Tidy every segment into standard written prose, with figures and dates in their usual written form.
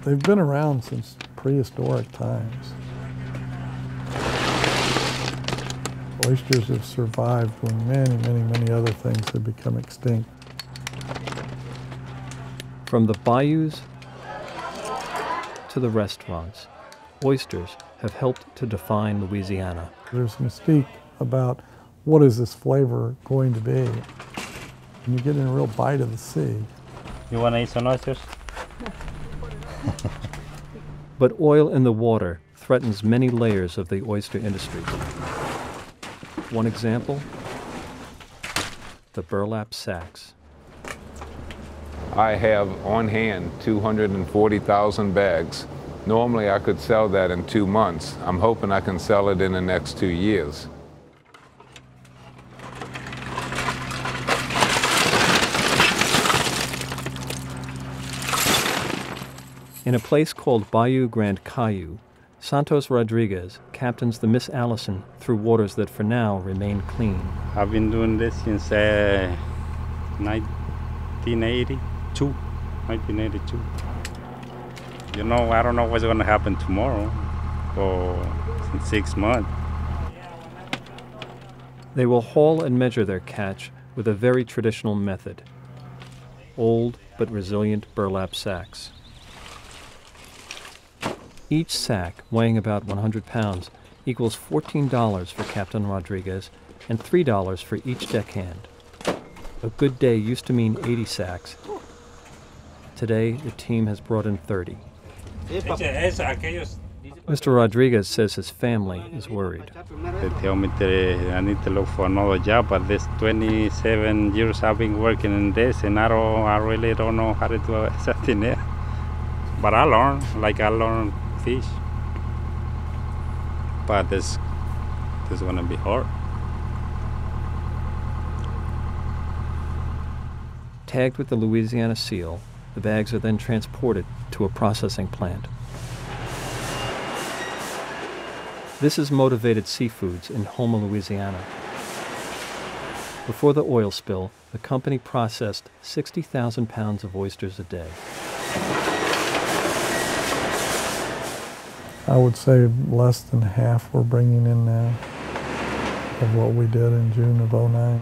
They've been around since prehistoric times. Oysters have survived when many other things have become extinct. From the bayous to the restaurants, oysters have helped to define Louisiana. There's mystique about what is this flavor going to be. And you get in a real bite of the sea. You want to eat some oysters? But oil in the water threatens many layers of the oyster industry. One example, the burlap sacks. I have on hand 240,000 bags. Normally I could sell that in 2 months. I'm hoping I can sell it in the next 2 years. In a place called Bayou Grand Caillou, Santos Rodriguez captains the Miss Allison through waters that for now remain clean. I've been doing this since 1982. You know, I don't know what's going to happen tomorrow or in 6 months. They will haul and measure their catch with a very traditional method. Old but resilient burlap sacks. Each sack, weighing about 100 pounds, equals $14 for Captain Rodriguez and $3 for each deckhand. A good day used to mean 80 sacks. Today, the team has brought in 30. Mr. Rodriguez says his family is worried. They tell me that I need to look for another job, but this 27 years I've been working in this, and I really don't know how to do something else. But I learned fish. But this is gonna be hard. Tagged with the Louisiana seal, the bags are then transported to a processing plant. This is Motivated Seafoods in Houma, Louisiana. Before the oil spill, the company processed 60,000 pounds of oysters a day. I would say less than half we're bringing in now of what we did in June of '09.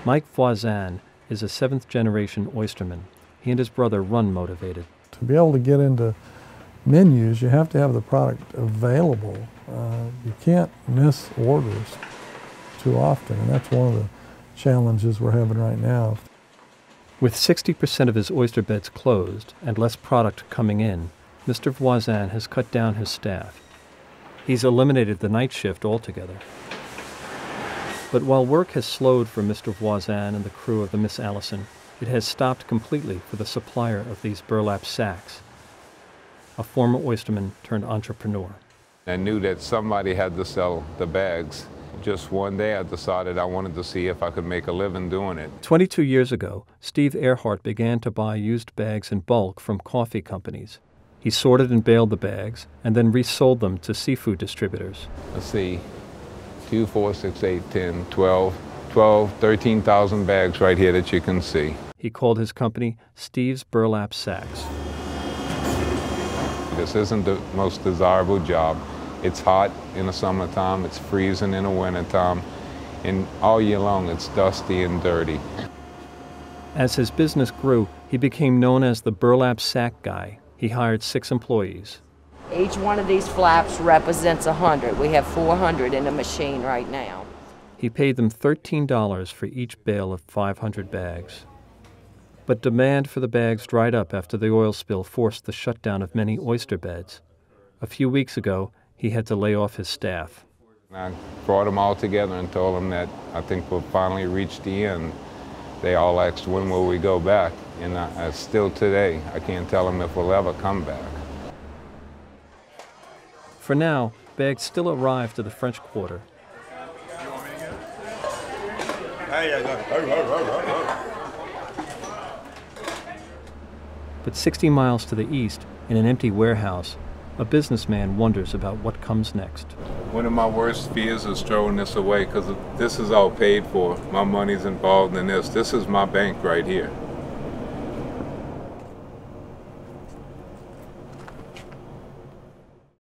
Mike Voisin is a seventh-generation oysterman. He and his brother run Motivated. To be able to get into menus, you have to have the product available. You can't miss orders too often, and that's one of the challenges we're having right now. With 60% of his oyster beds closed and less product coming in, Mr. Voisin has cut down his staff. He's eliminated the night shift altogether. But while work has slowed for Mr. Voisin and the crew of the Miss Allison, it has stopped completely for the supplier of these burlap sacks, a former oysterman turned entrepreneur. I knew that somebody had to sell the bags. Just one day I decided I wanted to see if I could make a living doing it. 22 years ago, Steve Earhart began to buy used bags in bulk from coffee companies. He sorted and baled the bags and then resold them to seafood distributors. Let's see, 2, 4, 6, 8, 10, 12, 13,000 bags right here that you can see. He called his company Steve's Burlap Sacks. This isn't the most desirable job. It's hot in the summertime, it's freezing in the wintertime, and all year long it's dusty and dirty. As his business grew, he became known as the burlap sack guy. He hired 6 employees. Each one of these flaps represents 100. We have 400 in the machine right now. He paid them $13 for each bale of 500 bags. But demand for the bags dried up after the oil spill forced the shutdown of many oyster beds. A few weeks ago, he had to lay off his staff. I brought them all together and told them that I think we'll finally reach the end. They all asked, when will we go back? And still today, I can't tell them if we'll ever come back. For now, bags still arrive to the French Quarter. But 60 miles to the east, in an empty warehouse, a businessman wonders about what comes next. One of my worst fears is throwing this away because this is all paid for. My money's involved in this. This is my bank right here.